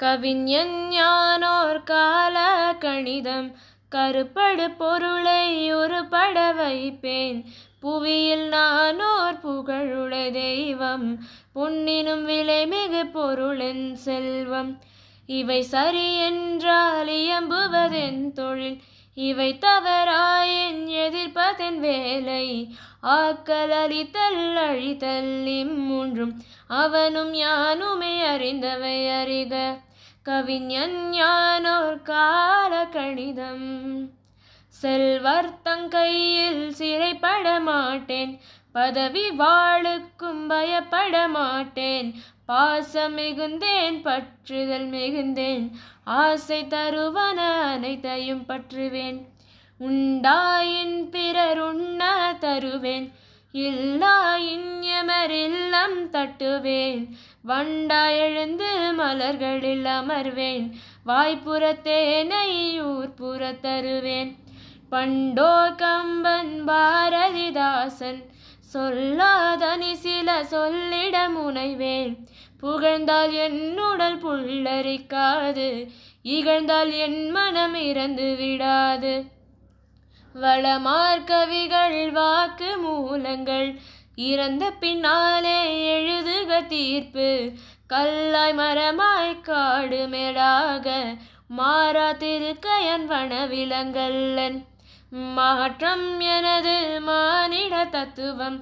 கவிஞன் ஞானோர் கால கணிதம் கருப்படு பொருளை ஒருபட வைப்பேன். புவியில் நானோர் புகழுடை தெய்வம் பொன்னினும் விலைமிகு பொருளின் செல்வம். இவை சரி என்றால் இயம்புவதென் தொழில், இவை தவறாயின் எதிர்ப்பதென் வேலை. ஆக்கல் அழித்தல் அழித்தல் இம்மூன்றும் அவனும் யானுமே அறிந்தவை அறிக. கவிஞன் ஞானோர் கால கணிதம். செல்வர் தங்கையில் சிறைப்பட மாட்டேன், பதவி வாளுக்கும் பயப்பட மாட்டேன். பாசம் மிகுந்தேன் பற்றுதல் மிகுந்தேன், ஆசை தருவன அனைத்தையும் பற்றுவேன். உண்டாயின் பிறர் உண்ண தருவேன், இல்லாயின் எமரில்லம் தட்டுவேன். வண்டாய் எழுந்து மலர்களில் அமர்வேன், வாய்ப்புறத்தேனை ஊர்ப்புற தருவேன். பண்டோர் கம்பன் பாரதிதாசன் சொல்லாதனி சில சொல்லிட முனைவேன். புகழ்ந்தால் என் உடல் புல்லரிக்காது, இகழ்ந்தால் என் மனம் இறந்து விடாது. வளமார்கவிகள் வாக்கு மூலங்கள் இறந்த பின்னாலே எழுதுக தீர்ப்பு. கல்லாய் மரமாய் காடு மேடாக மாறா திருக்கையன் வனவிலங்கல்லன். மாற்றம் எனது மானிட தத்துவம்,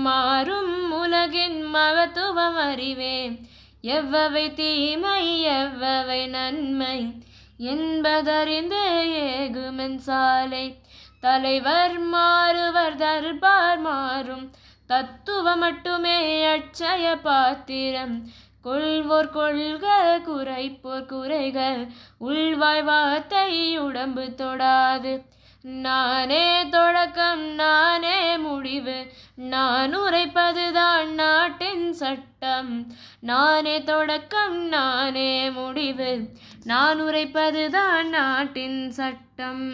மாறும் உலகின் மகத்துவம் அறிவேன். எவ்வவை தீமை எவ்வவை நன்மை என்பதறிந்து ஏகுமென் சாலை. தலைவர் மாறுவர் தர்பார் மாறும், தத்துவம் மட்டுமே அட்சய பாத்திரம். கொள்வோர் கொள்க குறைப்போர் குறைக, உள்வாய் வார்த்தை உடம்பு தொடாது. நானே தொடக்கம் நானே முடிவு, நான் உரைப்பதுதான் நாட்டின் சட்டம். நானே தொடக்கம் நானே முடிவு, நான் உரைப்பதுதான் நாட்டின் சட்டம்.